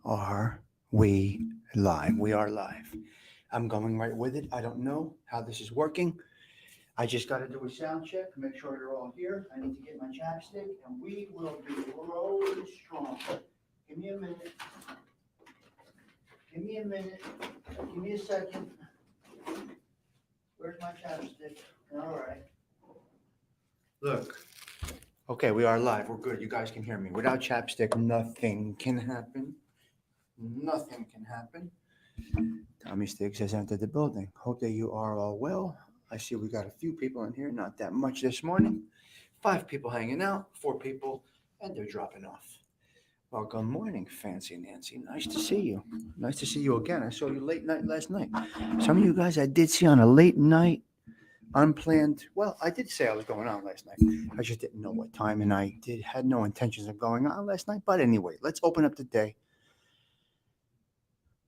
Are we live? We are live. I'm going right with it. I don't know how this is working. I just got to do a sound check, make sure you're all here. I need to get my chapstick, and we will be rolling strong. Give me a minute. Give me a minute. Give me a second. Where's my chapstick? All right. Look. Okay, we are live. We're good. You guys can hear me. Without chapstick, nothing can happen. Nothing can happen. Tommy Stigs has entered the building. Hope that you are all well. I see we got a few people in here, not that much this morning. 5 people hanging out, 4 people, and they're dropping off. Well, good morning, Fancy Nancy. Nice to see you. Nice to see you again. I saw you late night last night. Some of you guys I did see on a late night, unplanned. Well, I did say I was going on last night. I just didn't know what time, and I had no intentions of going on last night. But anyway, let's open up the day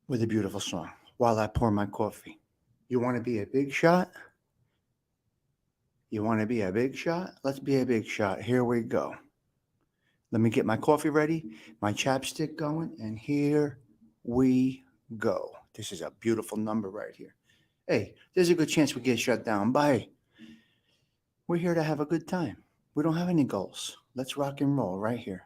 with a beautiful song while I pour my coffee. You want to be a big shot? You want to be a big shot? Let's be a big shot. Here we go. Let me get my coffee ready, my chapstick going, and here we go. This is a beautiful number right here. Hey, there's a good chance we get shut down. Bye. We're here to have a good time. We don't have any goals. Let's rock and roll right here.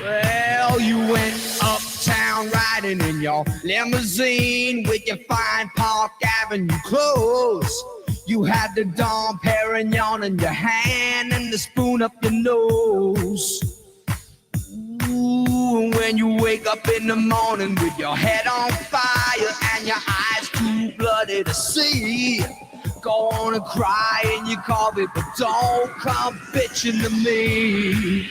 Well, you went uptown riding in your limousine with your fine Park Avenue clothes. You had the Dom Perignon in your hand and the spoon up your nose. Ooh, when you wake up in the morning with your head on fire and your eyes too bloody to see, go on and cry in your coffee, but don't come bitching to me.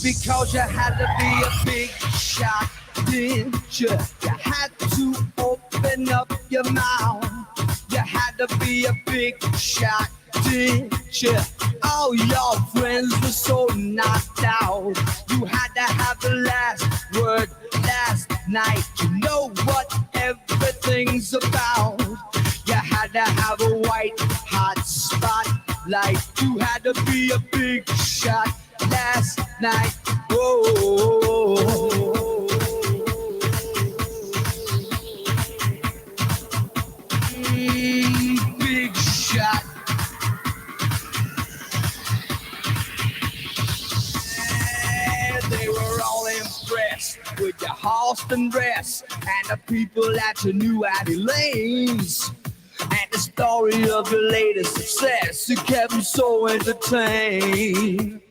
Because you had to be a big shot, didn't you? You had to open up your mouth. You had to be a big shot, didn't you? All your friends were so knocked out. You had to have the last word last night. You know what everything's about. You had to have a white hot spotlight. You had to be a big shot last night. Whoa. Big shot. They were all impressed with your Halston dress and the people that you knew at Elaine's. And the story of your latest success, it kept me so entertained.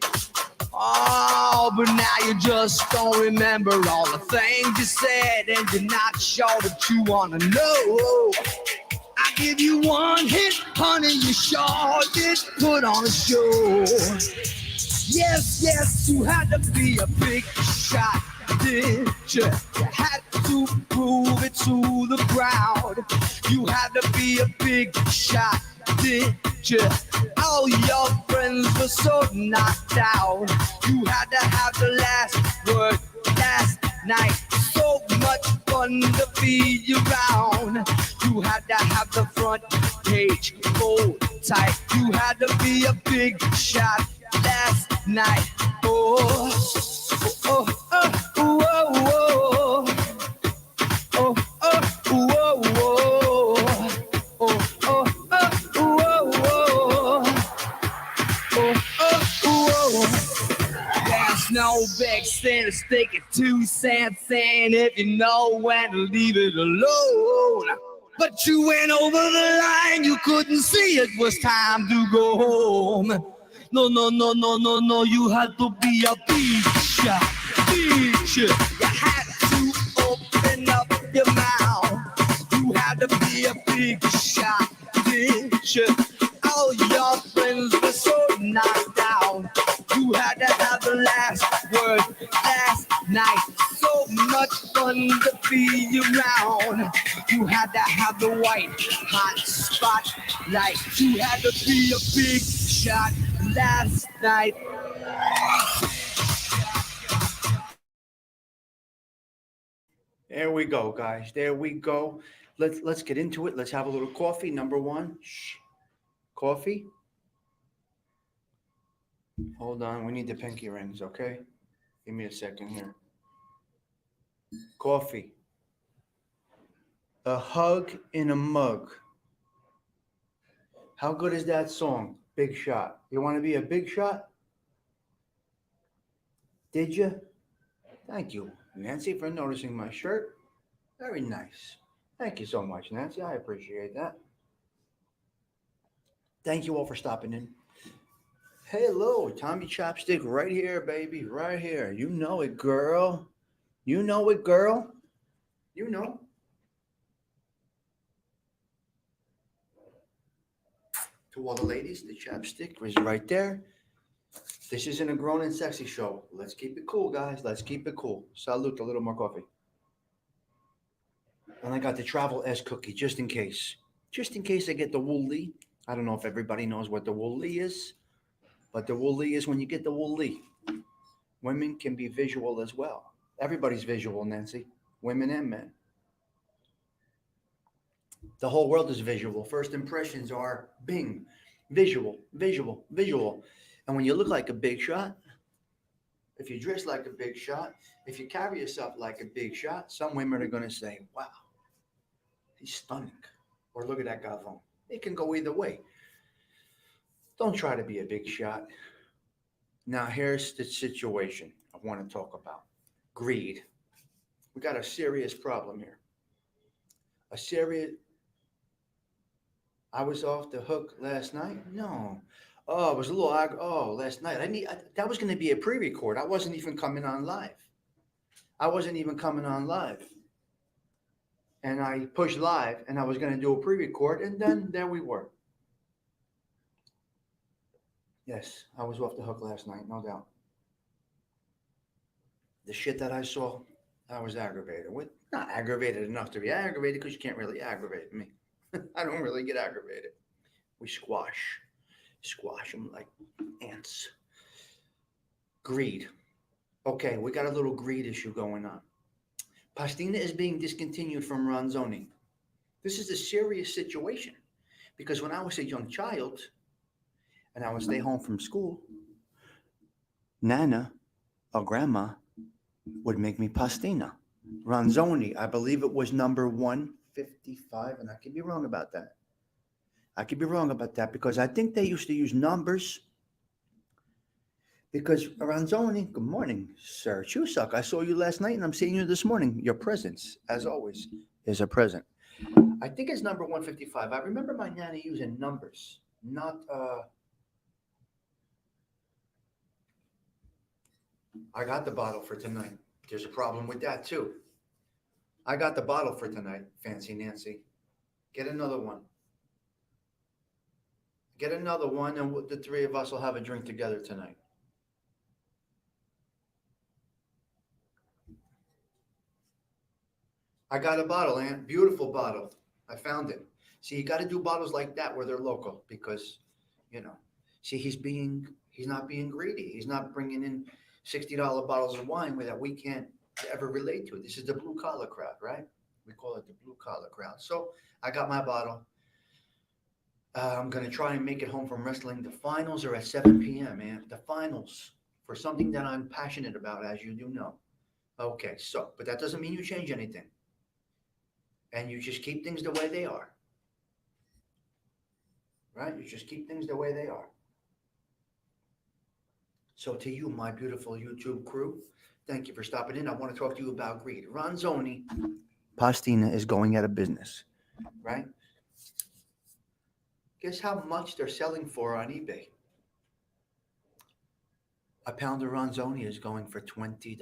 Oh, but now you just don't remember all the things you said, and you're not sure that you want to know. I give you one hit, honey, you sure did put on a show. Yes, yes, you had to be a big shot, did you? You had to prove it to the crowd. You had to be a big shot, did you? All your friends were so knocked out. You had to have the last word last night. So much fun to be around. You had to have the front page hold tight. You had to be a big shot last night. Oh, oh, oh, oh, oh, oh, oh, oh, oh, oh, there's no big sin to stick it 2 cents in if you know when to leave it alone. But you went over the line, you couldn't see it was time to go home. No, no, no, no, no, no, you had to be a big shot, big shot. You had to open up your mouth. You had had to be a big shot, did you? All your friends were so knocked down. You had to have the last word last night. So much fun to be around. You had to have the white hot spotlight. You had to be a big shot last night. There we go, guys. There we go. Let's get into it. Let's have a little coffee. Number one. Shh. Coffee. Hold on. We need the pinky rings, okay? Give me a second here. Coffee. A hug in a mug. How good is that song? Big Shot. You want to be a big shot? Did you? Thank you, Nancy, for noticing my shirt. Very nice. Thank you so much, Nancy. I appreciate that. Thank you all for stopping in. Hello, Tommy Chopstick, right here, baby, right here. You know it, girl. You know it, girl. You know. To all the ladies, the chapstick is right there. This isn't a grown and sexy show. Let's keep it cool, guys. Let's keep it cool. Salute, a little more coffee. And I got the travel S cookie just in case. Just in case I get the woolly. I don't know if everybody knows what the woolly is, but the woolly is when you get the woolly. Women can be visual as well. Everybody's visual, Nancy. Women and men. The whole world is visual. First impressions are bing. Visual, visual, visual. And when you look like a big shot, if you dress like a big shot, if you carry yourself like a big shot, some women are going to say, wow, he's stunning. Or look at that gavon. It can go either way. Don't try to be a big shot. Now, here's the situation I want to talk about. Greed. We got a serious problem here. A serious. I was off the hook last night? No. Oh, it was a little. Last night. That was going to be a pre record. I wasn't even coming on live. And I pushed live and I was going to do a pre record. And then there we were. Yes, I was off the hook last night, no doubt. The shit that I saw, I was aggravated with. Not aggravated enough to be aggravated because you can't really aggravate me. I don't really get aggravated. We squash them like ants. Greed. Okay, we got a little greed issue going on. Pastina is being discontinued from Ronzoni. This is a serious situation because when I was a young child and I would stay home from school, Nana or Grandma would make me pastina. Ronzoni, I believe it was number 155, and I could be wrong about that. Because I think they used to use numbers. Because Ronzoni, good morning, Sir Chusak. I saw you last night, and I'm seeing you this morning. Your presence, as always, is a present. I think it's number 155. I remember my nana using numbers, not. I got the bottle for tonight. There's a problem with that too. I got the bottle for tonight, Fancy Nancy. Get another one. And the three of us will have a drink together tonight. I got a bottle, Aunt. Beautiful bottle. I found it. See, you got to do bottles like that where they're local because, see, he's not being greedy. He's not bringing in $60 bottles of wine that we can't ever relate to. This is the blue collar crowd, right? We call it the blue collar crowd. So I got my bottle. I'm going to try and make it home from wrestling. The finals are at 7 p.m., man. The finals for something that I'm passionate about, as you do know. Okay, but that doesn't mean you change anything. And you just keep things the way they are. Right? You just keep things the way they are. So to you, my beautiful YouTube crew, thank you for stopping in. I want to talk to you about greed. Ronzoni, Pastina is going out of business, right? Guess how much they're selling for on eBay? A pound of Ronzoni is going for $20.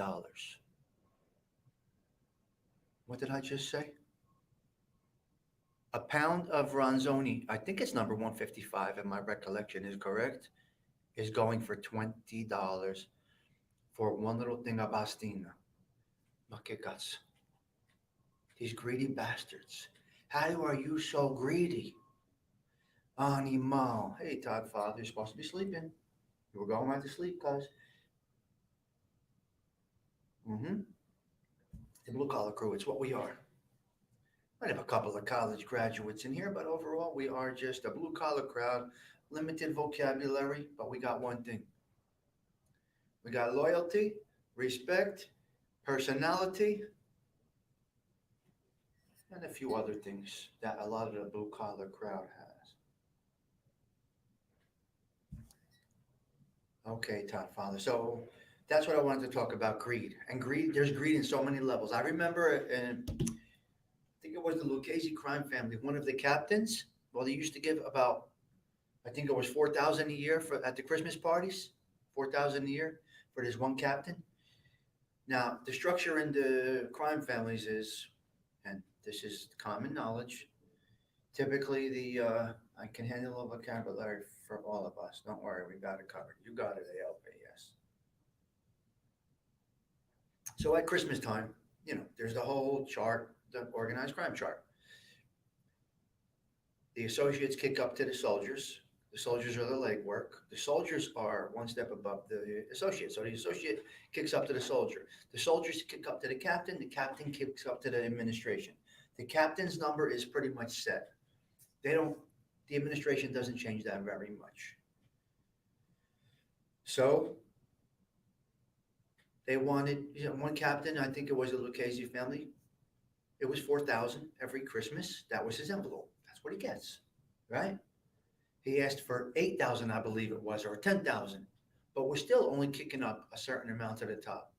What did I just say? A pound of Ronzoni, I think it's number 155, if my recollection is correct, is going for $20 for one little thing of pastina. Ma che cazzo? These greedy bastards. How are you so greedy? Animal. Hey, Todd Father, you're supposed to be sleeping. You were going right to sleep, cuz. Mm-hmm. The blue collar crew, it's what we are. Might have a couple of college graduates in here, but overall, we are just a blue collar crowd, limited vocabulary, but we got one thing. We got loyalty, respect, personality, and a few other things that a lot of the blue collar crowd has. Okay, Todd Father. So that's what I wanted to talk about, greed. And greed, there's greed in so many levels. I remember, and I think it was the Lucchese crime family, one of the captains, well, they used to give about, I think it was 4,000 a year for at the Christmas parties, 4,000 a year for this one captain. Now, the structure in the crime families is, and this is common knowledge, typically I can handle a vocabulary for all of us. Don't worry, we got it covered. You got it, ALP, yes. So at Christmas time, there's the whole chart, the organized crime chart. The associates kick up to the soldiers. The soldiers are the legwork. The soldiers are one step above the associate. So the associate kicks up to the soldier. The soldiers kick up to the captain. The captain kicks up to the administration. The captain's number is pretty much set. They don't. The administration doesn't change that very much. So they wanted, one captain. I think it was the Lucchese family. It was 4,000 every Christmas. That was his envelope. That's what he gets, right? He asked for 8,000, I believe it was, or 10,000, but we're still only kicking up a certain amount to the top.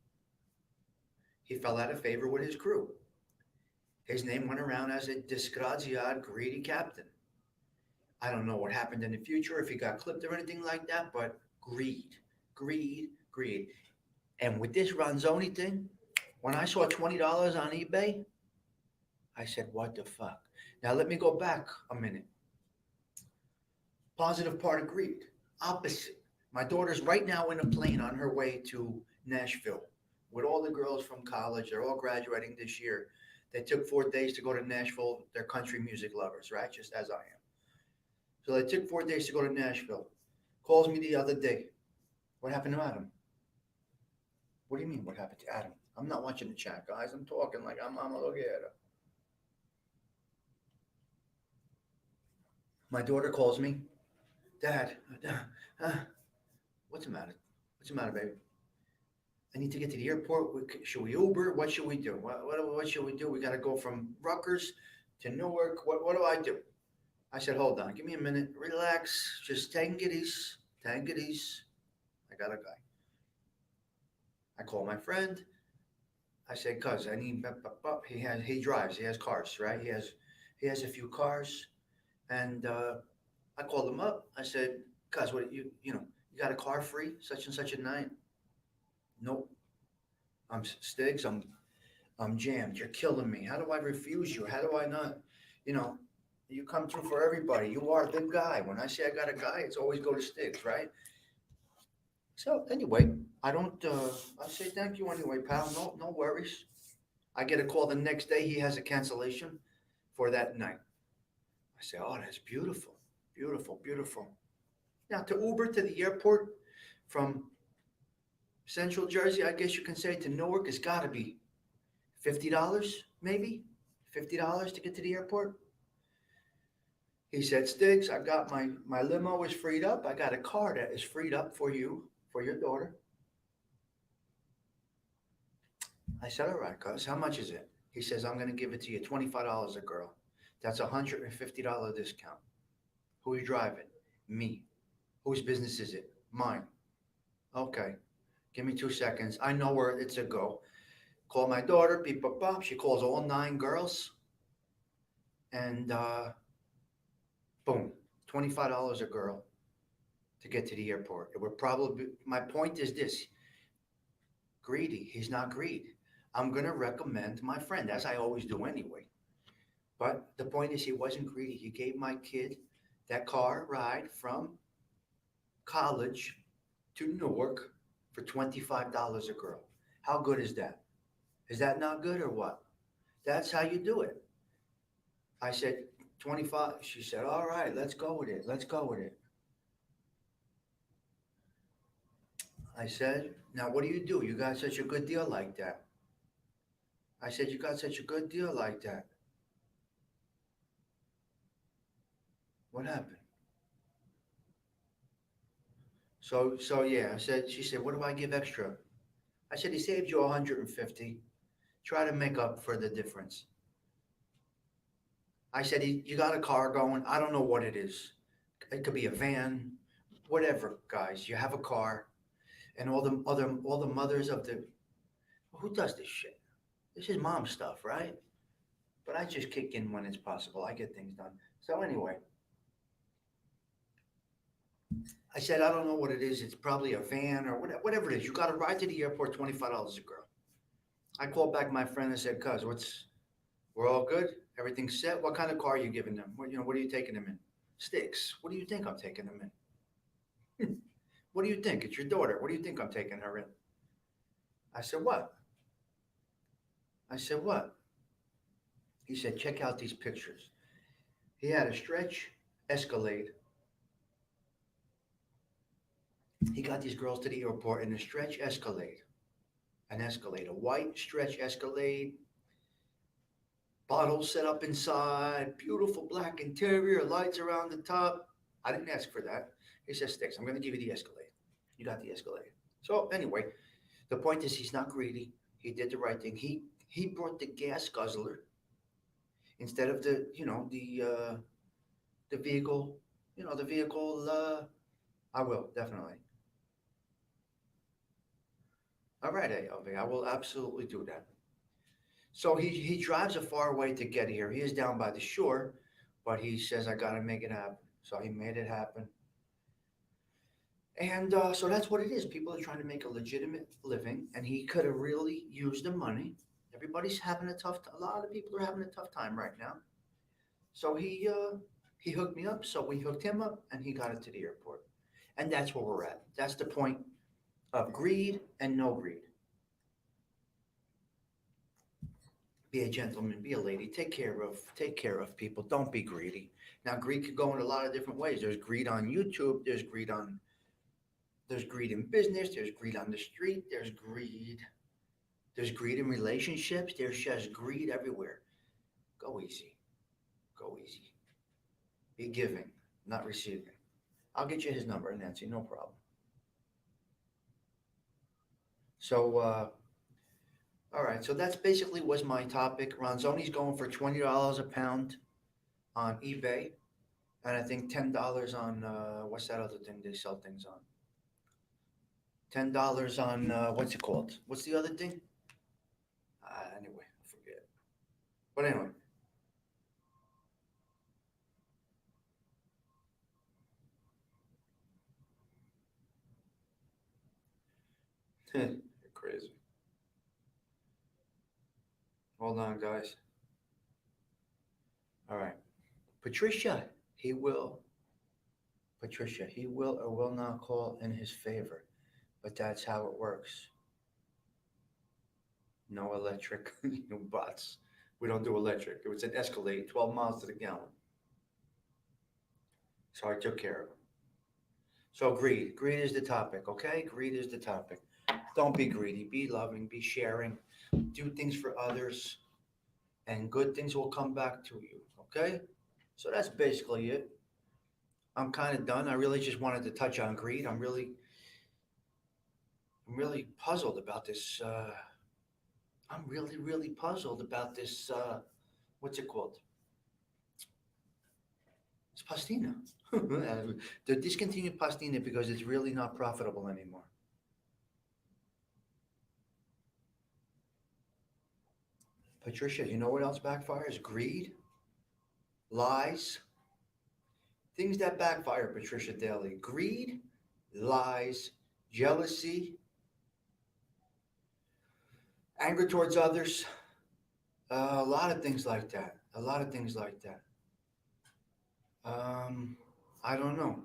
He fell out of favor with his crew. His name went around as a disgraziad, greedy captain. I don't know what happened in the future, if he got clipped or anything like that, but greed, greed, greed. And with this Ronzoni thing, when I saw $20 on eBay, I said, what the fuck? Now let me go back a minute. Positive part of greed. Opposite. My daughter's right now in a plane on her way to Nashville with all the girls from college. They're all graduating this year. They took 4 days to go to Nashville. They're country music lovers, right? Just as I am. So they took 4 days to go to Nashville. Calls me the other day. What happened to Adam? What do you mean, what happened to Adam? I'm not watching the chat, guys. I'm talking like I'm a look at it. My daughter calls me. Dad, uh, what's the matter? What's the matter, baby? I need to get to the airport. Should we Uber? What should we do? What should we do? We got to go from Rutgers to Newark. What do I do? I said, hold on. Give me a minute. Relax. Just take it easy. Take it easy. I got a guy. I call my friend. I said, cuz I need, he drives. He has cars, right? He has a few cars. And I called him up. I said, cuz what you got a car free such and such a night? Nope. I'm Stigs. I'm jammed. You're killing me. How do I refuse you? How do I not? You know, you come through for everybody. You are the guy. When I say I got a guy, it's always go to Stigs, right? So anyway, I don't. I say thank you anyway, pal. No worries. I get a call the next day. He has a cancellation for that night. I say, oh, that's beautiful, beautiful, beautiful. Now to Uber to the airport from Central Jersey, I guess you can say to Newark, it's got to be $50, maybe $50 to get to the airport. He said, Stiggs, I got my limo is freed up. I got a car that is freed up for you, for your daughter. I said, all right, cuz, how much is it? He says, I'm going to give it to you, $25 a girl. That's a $150 discount. Who are you driving? Me. Whose business is it? Mine. Okay. Give me 2 seconds. I know where it's a go. Call my daughter, beep, bop, bop. She calls all 9 girls. And boom, $25 a girl to get to the airport. It would probably be, my point is this. Greedy. He's not greedy. I'm going to recommend my friend, as I always do anyway. But the point is, he wasn't greedy. He gave my kid that car ride from college to Newark for $25 a girl. How good is that? Is that not good or what? That's how you do it. I said, 25. She said, all right, let's go with it. Let's go with it. I said, now what do? You got such a good deal like that. I said, you got such a good deal like that. What happened? So yeah, she said, what do I give extra? I said, he saved you 150. Try to make up for the difference. I said, you got a car going. I don't know what it is. It could be a van, whatever, guys. You have a car, and all the mothers of the who does this shit? This is mom stuff, right? But I just kick in when it's possible. I get things done. So anyway, I said, I don't know what it is. It's probably a van or whatever it is. You got to ride to the airport, $25 a girl. I called back my friend and said, cuz, we're all good? Everything's set? What kind of car are you giving them? What are you taking them in? Sticks. What do you think I'm taking them in? What do you think? It's your daughter. What do you think I'm taking her in? I said, what? I said, what? He said, check out these pictures. He had a stretch Escalade. He got these girls to the airport in a stretch Escalade. An Escalade, a white stretch Escalade, bottles set up inside, beautiful black interior, lights around the top. I didn't ask for that. He says, Sticks, I'm going to give you the Escalade. You got the Escalade. So anyway, the point is he's not greedy. He did the right thing. He brought the gas guzzler instead of the vehicle. The vehicle. I will definitely. All right, AOV. I will absolutely do that. So he drives a far way to get here. He is down by the shore, but he says I got to make it happen. So he made it happen. And so that's what it is. People are trying to make a legitimate living, and he could have really used the money. Everybody's having a tough. A lot of people are having a tough time right now. So he hooked me up. So we hooked him up, and he got it to the airport. And that's where we're at. That's the point of greed and no greed. Be a gentleman, be a lady, take care of people. Don't be greedy. Now, greed could go in a lot of different ways. There's greed on YouTube. There's greed in business. There's greed on the street. There's greed. There's greed in relationships. There's just greed everywhere. Go easy. Go easy. Be giving, not receiving. I'll get you his number, Nancy. No problem. So, all right. So that's basically was my topic. Ronzoni's going for $20 a pound on eBay, and I think $10 on what's that other thing they sell things on? $10 on what's it called? What's the other thing? Anyway, I forget. But anyway, you're crazy. Hold on, guys. All right, Patricia, he will. Patricia, he will or will not call in his favor, but that's how it works. No electric, no bots. We don't do electric. It was an Escalade, 12 miles to the gallon. So I took care of him. So greed. Greed is the topic, okay? Greed is the topic. Don't be greedy. Be loving. Be sharing. Do things for others, and good things will come back to you, okay? So that's basically it. I'm kind of done. I really just wanted to touch on greed. I'm really puzzled about this. I'm really puzzled about this. What's it called? It's pastina. They discontinued pastina because it's really not profitable anymore. Patricia, you know what else backfires? Greed, lies, things that backfire, Patricia Daly. Greed, lies, jealousy, anger towards others, a lot of things like that. A lot of things like that. I don't know.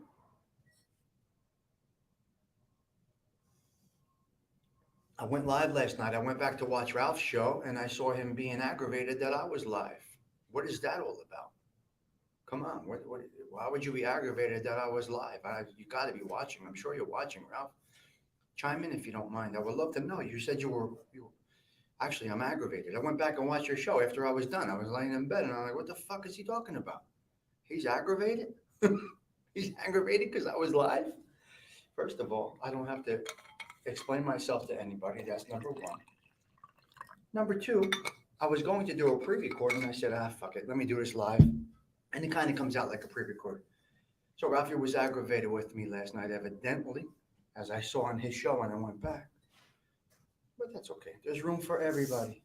I went live last night. I went back to watch Ralph's show and I saw him being aggravated that I was live. What is that all about? Come on. Why would you be aggravated that I was live? You got to be watching. I'm sure you're watching, Ralph. Chime in if you don't mind. I would love to know. You said actually, I'm aggravated. I went back and watched your show after I was done. I was laying in bed and I'm like, what the fuck is he talking about? He's aggravated? He's aggravated because I was live? First of all, I don't have to explain myself to anybody. That's number one. Number two, I was going to do a pre-record and I said, fuck it. Let me do this live. And it kind of comes out like a pre-record. So Ralphie was aggravated with me last night, evidently, as I saw on his show when I went back. But that's okay. There's room for everybody.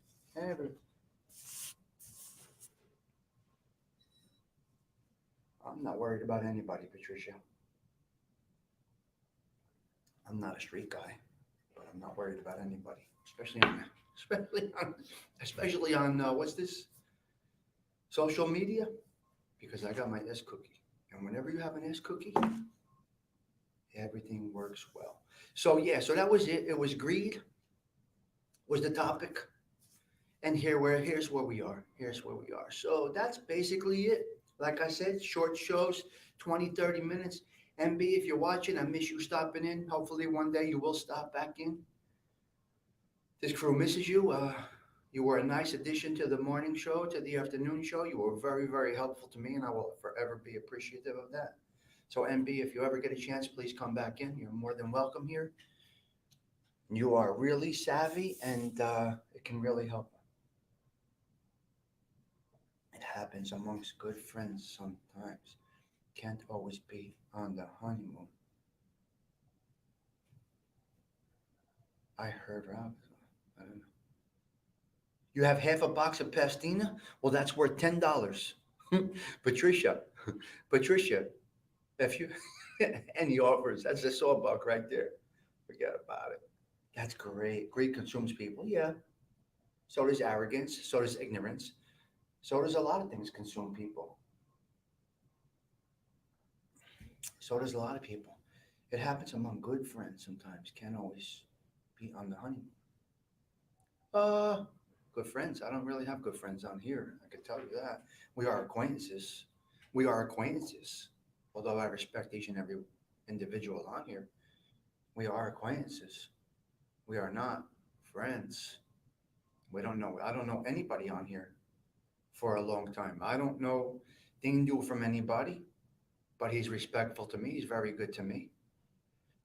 I'm not worried about anybody, Patricia. I'm not a street guy, but I'm not worried about anybody, especially on what's this? Social media, because I got my S cookie. And whenever you have an S cookie, everything works well. So yeah, so that was it. It was greed was the topic. And here's where we are. Here's where we are. So that's basically it. Like I said, short shows, 20, 30 minutes. MB, if you're watching, I miss you stopping in. Hopefully one day you will stop back in. This crew misses you. You were a nice addition to the morning show, to the afternoon show. You were very, very helpful to me, and I will forever be appreciative of that. So MB, if you ever get a chance, please come back in. You're more than welcome here. You are really savvy, and it can really help. It happens amongst good friends sometimes. Can't always be on the honeymoon. I heard Rob. I don't know. You have half a box of pastina? Well, that's worth $10. Patricia, Patricia, if you any offers, that's a sawbuck right there. Forget about it. That's great. Greed consumes people. Yeah. So does arrogance. So does ignorance. So does a lot of things consume people. So does a lot of people. It happens among good friends sometimes. Can't always be on the honeymoon. Uh, Good friends. I don't really have good friends on here. I can tell you that. We are acquaintances. We are acquaintances. Although I respect each and every individual on here, we are acquaintances. We are not friends. We don't know. I don't know anybody on here for a long time. I don't know Dindu from anybody, but he's respectful to me. He's very good to me.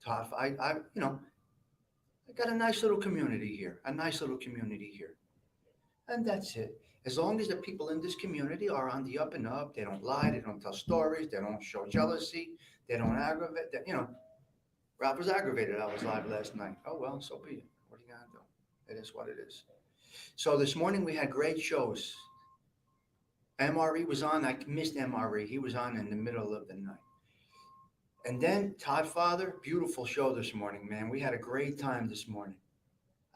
Tough. I got a nice little community here. A nice little community here. And that's it. As long as the people in this community are on the up and up, they don't lie, they don't tell stories, they don't show jealousy, they don't aggravate. Ralph was aggravated. I was live last night. Oh well, so be it. What are you gonna do? It is what it is. So this morning we had great shows. MRE was on. I missed MRE. He was on in the middle of the night. And then Todd Father, beautiful show this morning, man. We had a great time this morning.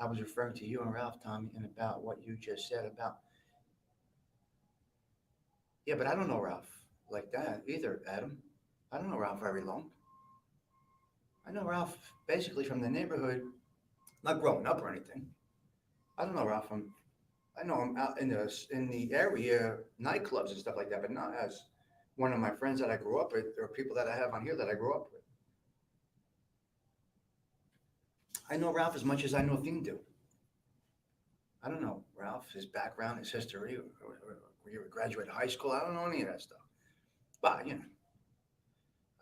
I was referring to you and Ralph, Tommy, and about what you just said about. Yeah, but I don't know Ralph like that either, Adam. I don't know Ralph very long. I know Ralph basically from the neighborhood, not growing up or anything. I don't know Ralph from. I know him out in the area, nightclubs and stuff like that, but not as one of my friends that I grew up with or people that I have on here that I grew up with. I know Ralph as much as I know Thing do. I don't know Ralph, his background, his history, where you graduated high school. I don't know any of that stuff. But,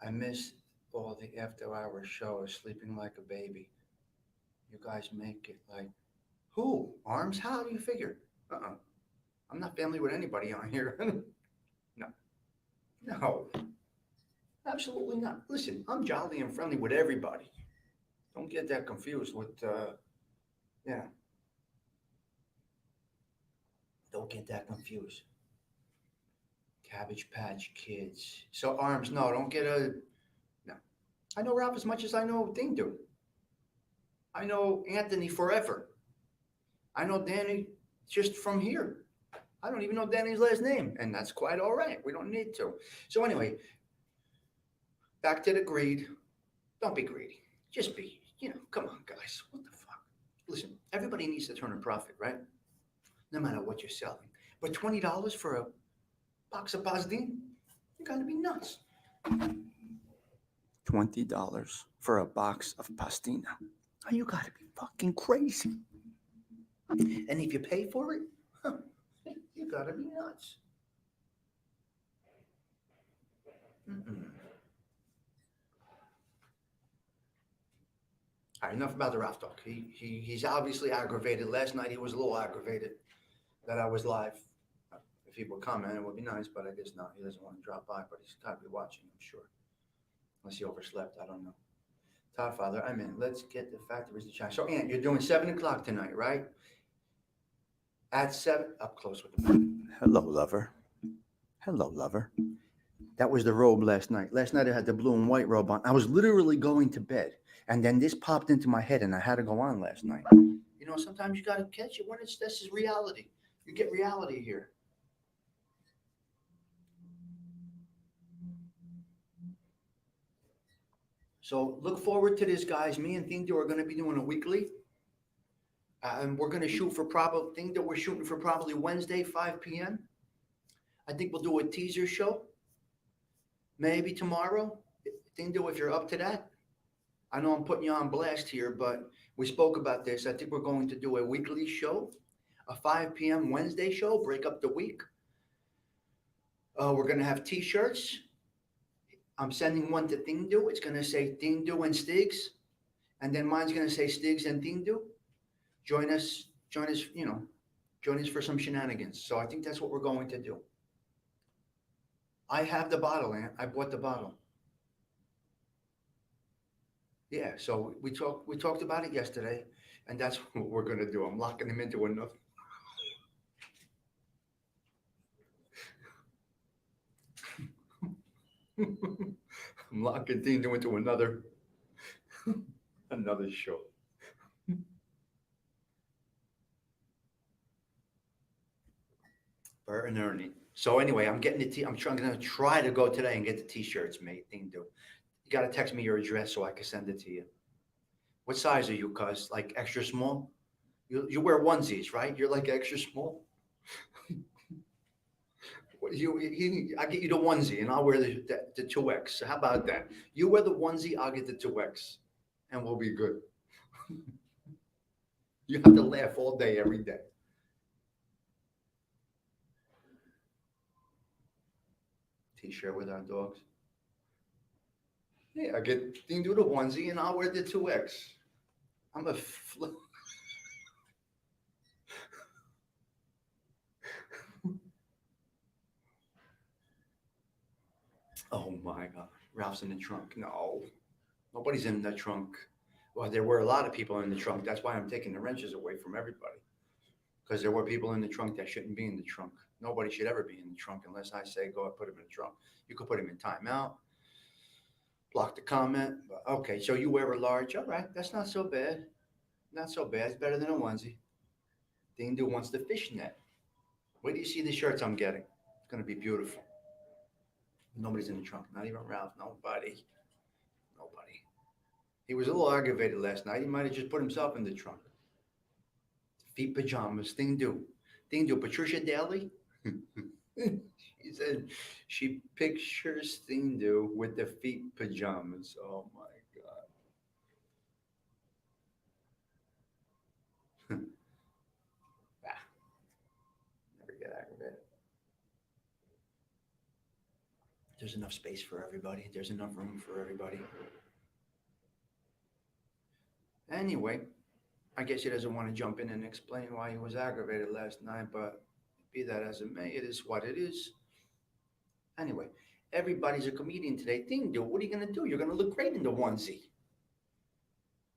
I miss all the after-hour shows, sleeping like a baby. You guys make it like, who? Arms? How do you figure? I'm not family with anybody on here. No, no, absolutely not. Listen, I'm jolly and friendly with everybody. Don't get that confused with, yeah. Don't get that confused. Cabbage Patch Kids. So Arms, no, don't get no. I know Ralph as much as I know Ding do. I know Anthony forever. I know Danny just from here. I don't even know Danny's last name, and that's quite all right. We don't need to. So anyway, back to the greed. Don't be greedy. Just be, come on, guys. What the fuck? Listen, everybody needs to turn a profit, right? No matter what you're selling. But $20 for a box of pastin? You gotta be nuts. $20 for a box of pastina. Oh, you gotta be fucking crazy. And if you pay for it, you gotta be nuts. Mm-mm. All right, enough about the Ralph talk. He's obviously aggravated. Last night he was a little aggravated that I was live. If he would comment, it would be nice, but I guess not. He doesn't want to drop by, but he's got to be watching, I'm sure. Unless he overslept, I don't know. Todd Father, I'm in. Let's get the factories to China. So, Aunt, you're doing 7 o'clock tonight, right? At 7, up close with the. Hello, lover. Hello, lover. That was the robe last night. Last night I had the blue and white robe on. I was literally going to bed. And then this popped into my head and I had to go on last night. Sometimes you got to catch it when this is reality. You get reality here. So look forward to this, guys. Me and Thingdo are going to be doing a weekly. And we're going to shoot for Thingdo, we're shooting for probably Wednesday, 5 p.m. I think we'll do a teaser show. Maybe tomorrow. Thingdo, if you're up to that. I know I'm putting you on blast here, but we spoke about this. I think we're going to do a weekly show, a 5 p.m. Wednesday show, break up the week. We're going to have T-shirts. I'm sending one to Thingdo. It's going to say Thingdo and Stigs. And then mine's going to say Stigs and Thingdo. Join us, join us for some shenanigans. So I think that's what we're going to do. I have the bottle, Aunt. I bought the bottle. Yeah, so we talked about it yesterday, and that's what we're gonna do. I'm locking him into another. I'm locking Thingdo into another show. Bert and Ernie. So anyway, I'm getting I'm gonna try to go today and get the T-shirts made. Thingdo. You gotta text me your address so I can send it to you. What size are you, cuz? Like extra small? You wear onesies, right? You're like extra small. I get you the onesie, and I'll wear the 2X. So how about that? You wear the onesie, I'll get the 2X, and we'll be good. You have to laugh all day, every day. T-shirt with our dogs. Yeah, I get Thingdo the onesie, and I'll wear the 2X. I'm a flip. Oh my God. Ralph's in the trunk. No, nobody's in the trunk. Well, there were a lot of people in the trunk. That's why I'm taking the wrenches away from everybody. Because there were people in the trunk that shouldn't be in the trunk. Nobody should ever be in the trunk unless I say, go and put him in the trunk. You could put him in timeout, block the comment. But okay, so you wear a large. All right, that's not so bad. Not so bad. It's better than a onesie. Thingdo wants the fishnet. Where do you see the shirts I'm getting? It's going to be beautiful. Nobody's in the trunk. Not even Ralph. Nobody. Nobody. He was a little aggravated last night. He might have just put himself in the trunk. Feet pajamas. Thingdo. Patricia Daly. She said she pictures Thingdo with the feet pajamas. Oh my God. Never get aggravated. There's enough space for everybody. There's enough room for everybody. Anyway, I guess he doesn't want to jump in and explain why he was aggravated last night, but be that as it may, it is what it is. Anyway, everybody's a comedian today. Thingdo, what are you going to do? You're going to look great in the onesie.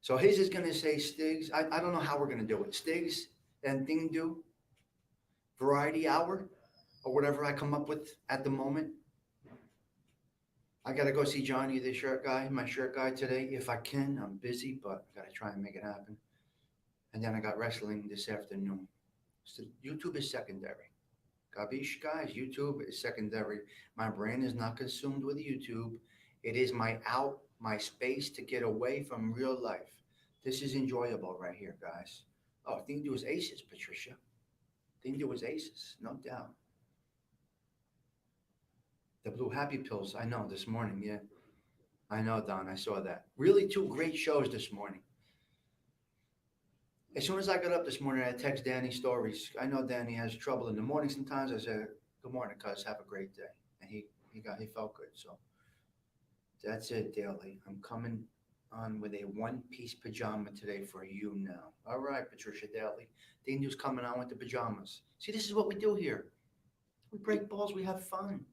So his is going to say Stigs. I don't know how we're going to do it. Stigs and Thingdo, variety hour, or whatever I come up with at the moment. I got to go see Johnny, my shirt guy today. If I can, I'm busy, but I got to try and make it happen. And then I got wrestling this afternoon. So YouTube is secondary. Gabish, guys, YouTube is secondary. My brain is not consumed with YouTube. It is my space to get away from real life. This is enjoyable right here, guys. Oh, thing to do is aces, Patricia. Thing to do is aces, no doubt. The blue happy pills, I know this morning, yeah. I know, Don, I saw that. Really two great shows this morning. As soon as I got up this morning, I text Danny stories. I know Danny has trouble in the morning sometimes. I said, "Good morning, cuz. Have a great day." And he felt good. So that's it, Daily. I'm coming on with a one-piece pajama today for you now. All right, Patricia Daly. Daniel's coming on with the pajamas. See, this is what we do here. We break balls. We have fun.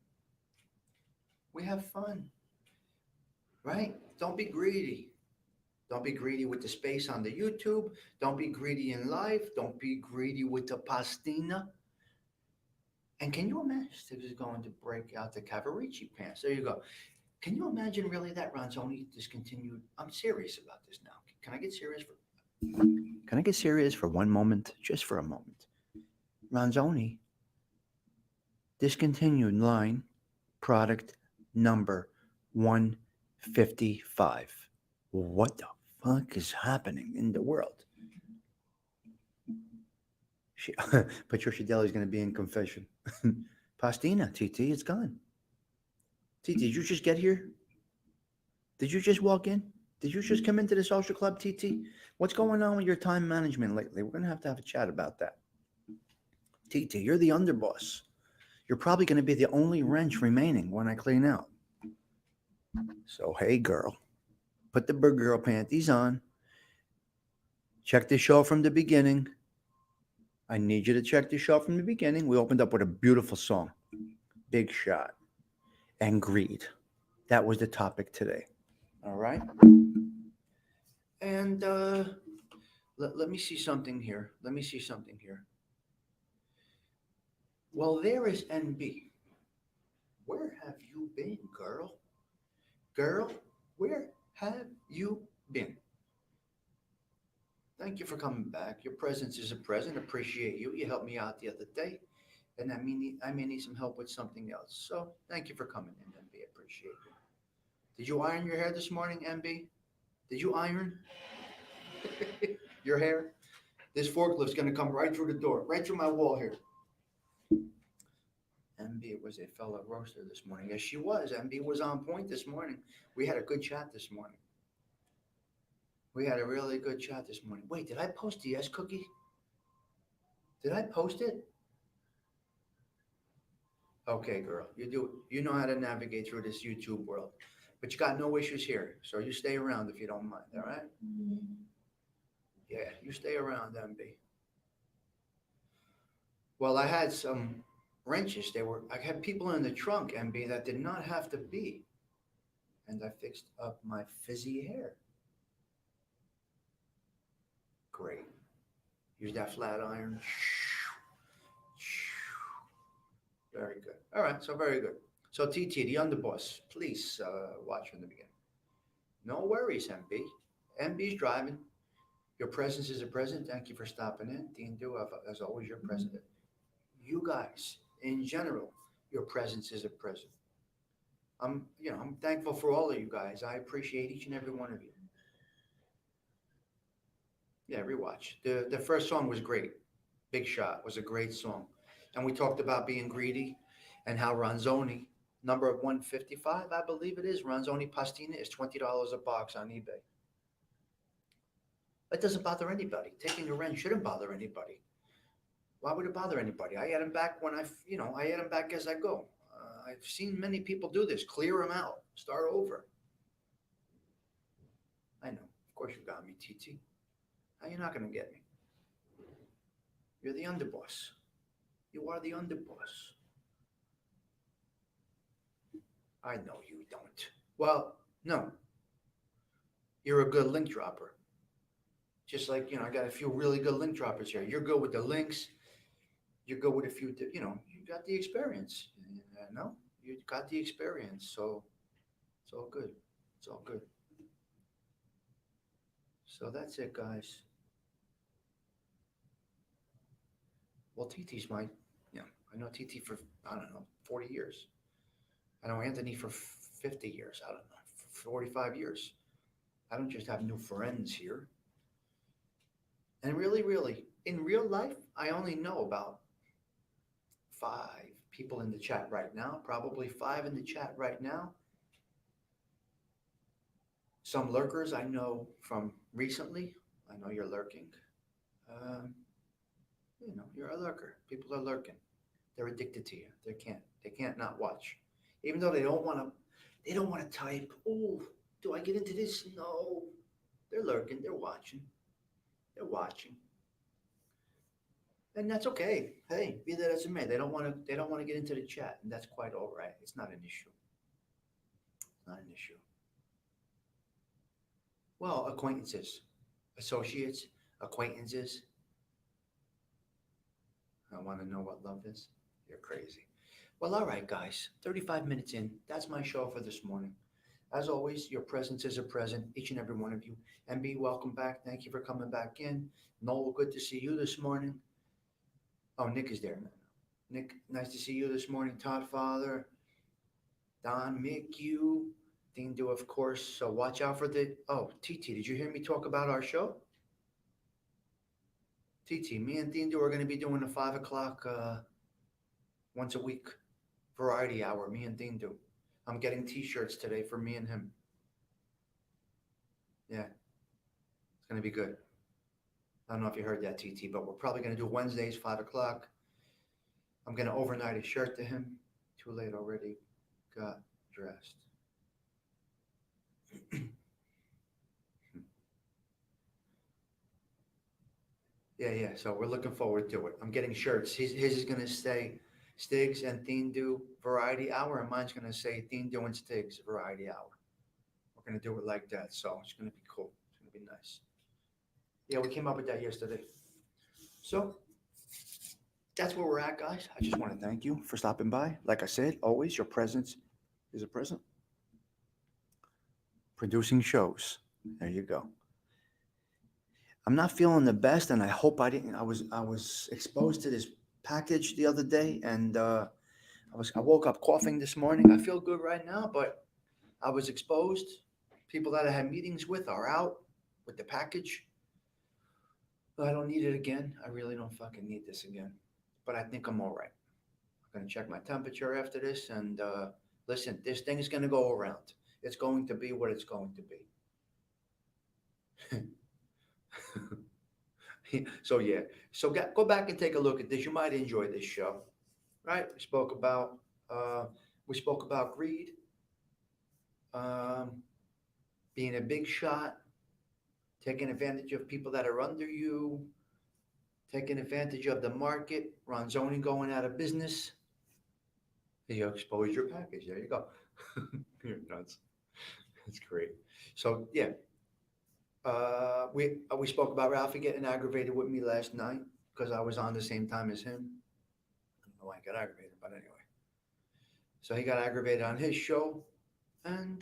We have fun, right? Don't be greedy. Don't be greedy with the space on the YouTube. Don't be greedy in life. Don't be greedy with the pastina. And can you imagine Stiggs is going to break out the Cavarici pants? There you go. Can you imagine really that Ronzoni discontinued? I'm serious about this now. Can I get serious for? Can I get serious for one moment? Just for a moment. Ronzoni discontinued line product number 155. What the fuck is happening in the world? She, Patricia Deli is going to be in confession. Pastina, TT, it's gone. TT, did you just get here? Did you just walk in? Did you just come into the social club, TT? What's going on with your time management lately? We're going to have a chat about that. TT, you're the underboss. You're probably going to be the only wrench remaining when I clean out. So, hey, girl, put the big girl panties on. Check the show from the beginning. I need you to check the show from the beginning. We opened up with a beautiful song, Big Shot, and Greed. That was the topic today. All right? And let me see something here. Let me see something here. Well, there is NB. Where have you been, girl? Girl, where have you been? Thank you for coming back. Your presence is a present. Appreciate you. You helped me out the other day, and I may need some help with something else. So thank you for coming in, MB. Appreciate you. Did you iron your hair this morning, MB? Did you iron your hair? This forklift's gonna come right through the door, right through my wall here. MB was a fellow roaster this morning. Yes, she was. MB was on point this morning. We had a good chat this morning. We had a really good chat this morning. Wait, did I post the S cookie? Did I post it? Okay, girl. You know how to navigate through this YouTube world. But you got no issues here. So you stay around if you don't mind, all right? Yeah, you stay around, MB. Well, I had some wrenches. I had people in the trunk, MB, that did not have to be. And I fixed up my fizzy hair. Great. Use that flat iron. Very good. All right, so very good. So TT, the underboss, please watch from the beginning. No worries, MB. MB's driving. Your presence is a present. Thank you for stopping in. Dean Do, as always, your president. You guys, in general, your presence is a present. I'm thankful for all of you guys. I appreciate each and every one of you. Yeah, rewatch. The first song was great. Big Shot was a great song. And we talked about being greedy and how Ronzoni, number 155, I believe it is, Ronzoni Pastina is $20 a box on eBay. That doesn't bother anybody. Taking a rent shouldn't bother anybody. Why would it bother anybody? I add them back I add them back as I go. I've seen many people do this. Clear them out. Start over. I know. Of course you got me, TT. How you not going to get me? You're the underboss. You are the underboss. I know you don't. Well, no. You're a good link dropper. Just like, I got a few really good link droppers here. You're good with the links. You're good with a few, you got the experience. No, you got the experience. So it's all good. It's all good. So that's it, guys. Well, TT's my, yeah, I know TT for, I don't know, 40 years. I know Anthony for 50 years. I don't know, for 45 years. I don't just have new friends here. And really, really, in real life, I only know about five people in the chat right now, probably five in the chat right now. Some lurkers I know from recently. I know you're lurking. Um, you're a lurker. People are lurking. They're addicted to you. They can't not watch. Even though they don't want to type, oh, do I get into this? No. They're lurking, they're watching. They're watching. And that's okay. Hey, be that as it may. They don't want to get into the chat, and that's quite all right. It's not an issue. Not an issue. Well, acquaintances, associates, acquaintances. I want to know what love is. You're crazy. Well, all right, guys. 35 minutes in. That's my show for this morning. As always, your presence is a present, each and every one of you. MB, welcome back. Thank you for coming back in. Noel, good to see you this morning. Oh, Nick is there. Nick, nice to see you this morning. Todd Father, Don, Mick, you, Dean Do, of course. So watch out for the. Oh, TT, did you hear me talk about our show? TT, me and Dean Do are going to be doing a 5 o'clock once a week variety hour. Me and Dean Do. I'm getting T-shirts today for me and him. Yeah, it's going to be good. I don't know if you heard that, TT, but we're probably going to do Wednesdays, 5 o'clock. I'm going to overnight a shirt to him. Too late already. Got dressed. Yeah. So we're looking forward to it. I'm getting shirts. His is going to say Stigs and Theen Do Variety Hour, and mine's going to say Theen Do and Stigs Variety Hour. We're going to do it like that. So it's going to be cool. It's going to be nice. Yeah, we came up with that yesterday. So that's where we're at, guys. I just want to thank you for stopping by. Like I said, always your presence is a present. Producing shows. There you go. I'm not feeling the best, and I hope I didn't. I was exposed to this package the other day, and I woke up coughing this morning. I feel good right now, but I was exposed. People that I had meetings with are out with the package. I don't need it again. I really don't fucking need this again. But I think I'm all right. I'm gonna check my temperature after this, and listen, this thing is gonna go around. It's going to be what it's going to be. So yeah, so go back and take a look at this. You might enjoy this show, right? We spoke about greed, um, being a big shot, taking advantage of people that are under you, taking advantage of the market, Ron Zoning going out of business. You expose your package. There you go. You're nuts. That's great. So yeah, we spoke about Ralphie getting aggravated with me last night because I was on the same time as him. I don't know why he got aggravated, but anyway. So he got aggravated on his show, and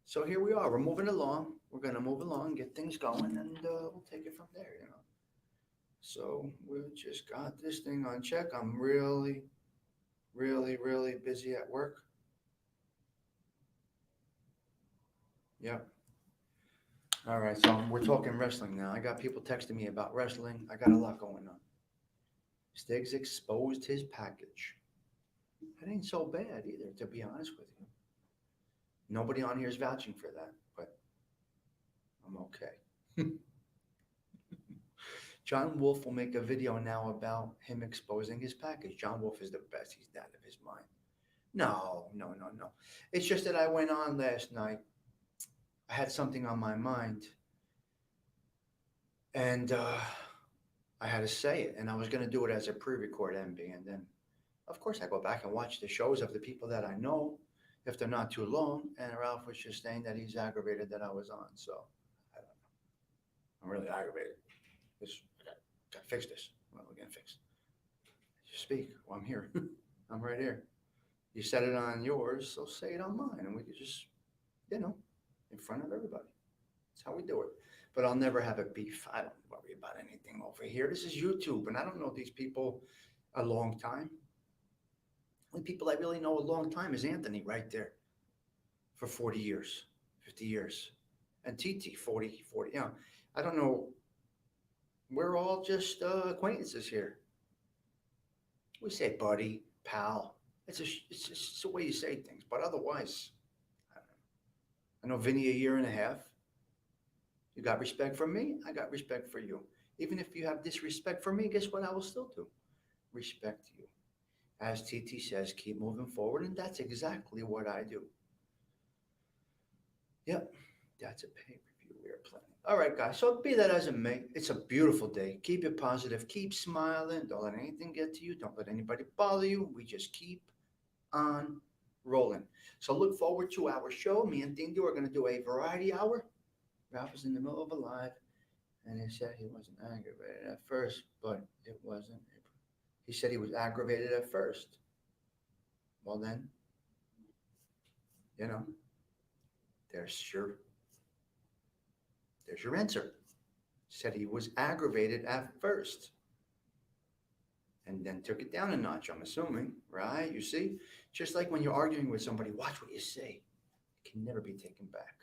so here we are. We're moving along. We're gonna move along, get things going, and we'll take it from there. So we just got this thing on check. I'm really, really, really busy at work. Yep. All right, so we're talking wrestling now. I got people texting me about wrestling. I got a lot going on. Stiggs exposed his package. That ain't so bad either, to be honest with you. Nobody on here is vouching for that, but I'm okay. John Wolf will make a video now about him exposing his package. John Wolf is the best. He's out of his mind. No. It's just that I went on last night. I had something on my mind, and I had to say it, and I was going to do it as a pre-record MB, and then, of course, I go back and watch the shows of the people that I know, if they're not too long, and Ralph was just saying that he's aggravated that I was on, so I don't know. I'm really aggravated. I got to fix this. Well, we're going to fix it. Just speak. Well, I'm here. I'm right here. You said it on yours, so say it on mine, and we could just, in front of everybody. That's how we do it. But I'll never have a beef. I don't worry about anything over here. This is YouTube, and I don't know these people. a long time. Only people I really know a long time is Anthony right there for 40 years, 50 years. And TT, 40. You know, I don't know. We're all just acquaintances here. We say buddy, pal. It's just the way you say things. But otherwise, I know Vinny a year and a half. You got respect for me, I got respect for you. Even if you have disrespect for me, guess what I will still do? Respect you. As TT says, keep moving forward, and that's exactly what I do. Yep, that's a pay-per-view we are planning. All right, guys. So be that as it may, it's a beautiful day. Keep it positive. Keep smiling. Don't let anything get to you. Don't let anybody bother you. We just keep on rolling. So look forward to our show. Me and Dingo are going to do a variety hour. Ralph was in the middle of a live, and he said he wasn't aggravated at first, but it wasn't. He said he was aggravated at first. Well, then, you know, there's your there's your answer. Said he was aggravated at first, and then took it down a notch. I'm assuming, right? You see, just like when you're arguing with somebody, watch what you say. It can never be taken back.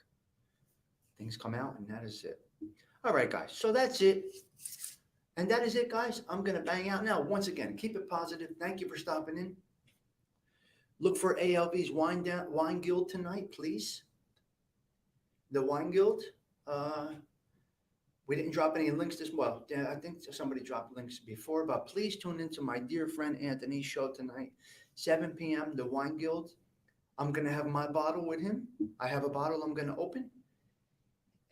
Things come out, and that is it. All right, guys. So that's it. And that is it, guys. I'm going to bang out now. Once again, keep it positive. Thank you for stopping in. Look for ALV's Wine Guild tonight, please. The Wine Guild. We didn't drop any links this well. I think somebody dropped links before, but please tune into my dear friend Anthony's show tonight, 7 p.m. The Wine Guild. I'm going to have my bottle with him. I have a bottle I'm going to open.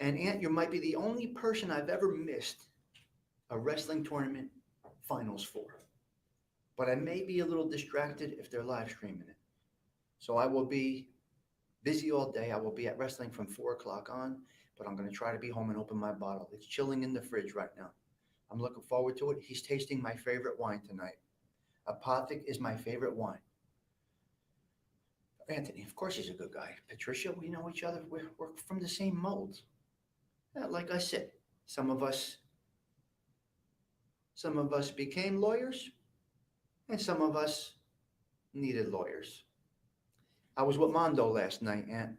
And Ant, you might be the only person I've ever missed a wrestling tournament finals for. But I may be a little distracted if they're live streaming it. So I will be busy all day. I will be at wrestling from 4 o'clock on, but I'm going to try to be home and open my bottle. It's chilling in the fridge right now. I'm looking forward to it. He's tasting my favorite wine tonight. Apothic is my favorite wine. Anthony, of course he's a good guy. Patricia, we know each other. We're from the same mold. Like I said, some of us became lawyers, and some of us needed lawyers. I was with Mondo last night, Aunt.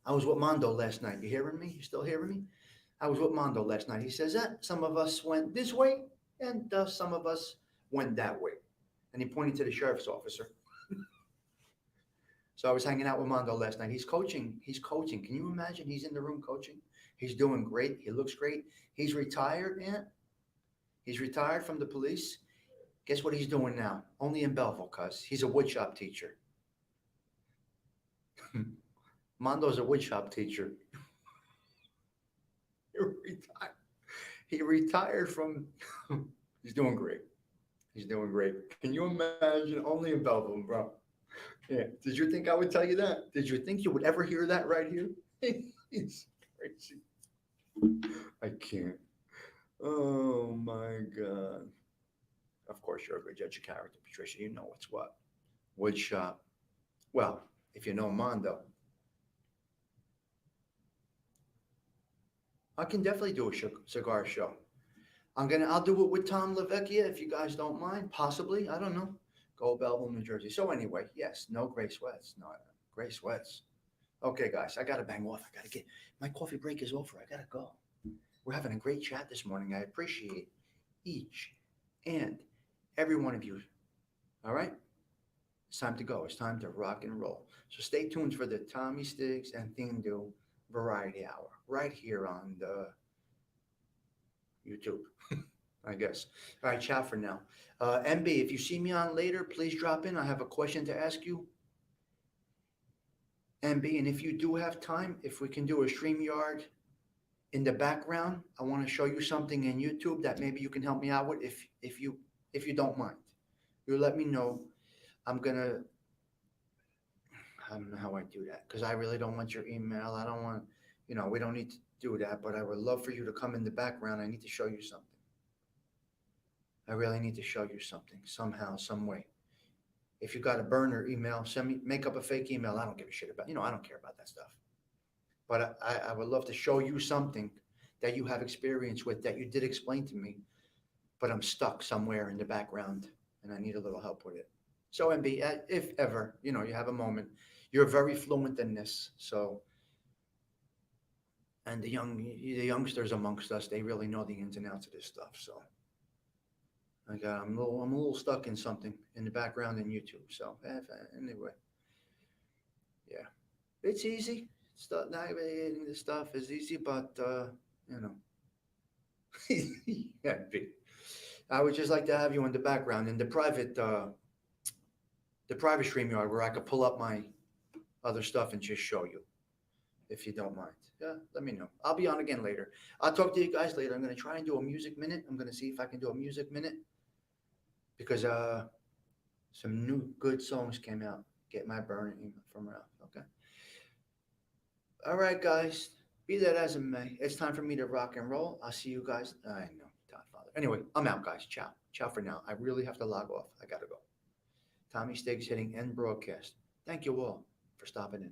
I was with Mondo last night. You hearing me? You still hearing me? I was with Mondo last night. He says that some of us went this way, and some of us went that way. And he pointed to the sheriff's officer. So I was hanging out with Mondo last night. He's coaching. Can you imagine? He's in the room coaching. He's doing great. He looks great. He's retired, Aunt. He's retired from the police. Guess what he's doing now? Only in Belleville, cuz he's a woodshop teacher. Mondo's a woodshop teacher. He retired from. He's doing great. He's doing great. Can you imagine? Only in Belleville, bro. Yeah. Did you think I would tell you that? Did you think you would ever hear that right here? It's crazy. I can't. Oh my God. Of course, you're a good judge of character, Patricia. You know what's what. Woodshop. Well, if you know Mondo, I can definitely do a cigar show. I'll do it with Tom LaVecchia if you guys don't mind. Possibly. I don't know. Go Belleville, New Jersey. So anyway, yes, no gray sweats. No gray sweats. Okay, guys, I got to bang off. My coffee break is over. I got to go. We're having a great chat this morning. I appreciate each and every one of you. All right? It's time to go. It's time to rock and roll. So stay tuned for the Tommy Stigs and Thindu Variety Hour right here on the YouTube, I guess. All right, ciao for now. MB, if you see me on later, please drop in. I have a question to ask you. MB, and if you do have time, if we can do a StreamYard in the background, I want to show you something in YouTube that maybe you can help me out with if you don't mind. You let me know. I don't know how I do that because I really don't want your email. I don't want, we don't need to do that, but I would love for you to come in the background. I need to show you something. I really need to show you something somehow, some way. If you got a burner email, make up a fake email. I don't give a shit about, I don't care about that stuff. But I would love to show you something that you have experience with that you did explain to me, but I'm stuck somewhere in the background and I need a little help with it. So MB, if ever, you know, you have a moment, you're very fluent in this. So, and the youngsters amongst us, they really know the ins and outs of this stuff. So, I'm a little stuck in something in the background in YouTube. So, anyway, yeah, it's easy. Navigating this stuff is easy, but you know, yeah, I would just like to have you in the background in the private StreamYard where I could pull up my other stuff and just show you, if you don't mind. Yeah, let me know. I'll be on again later. I'll talk to you guys later. I'm gonna try and do a music minute. I'm gonna see if I can do a music minute because some new good songs came out. Get my burning from Ralph. Okay. All right, guys. Be that as it may, it's time for me to rock and roll. I'll see you guys. I know, Godfather. Anyway, I'm out, guys. Ciao. Ciao for now. I really have to log off. I gotta go. Tommy Stiggs hitting end broadcast. Thank you all for stopping in.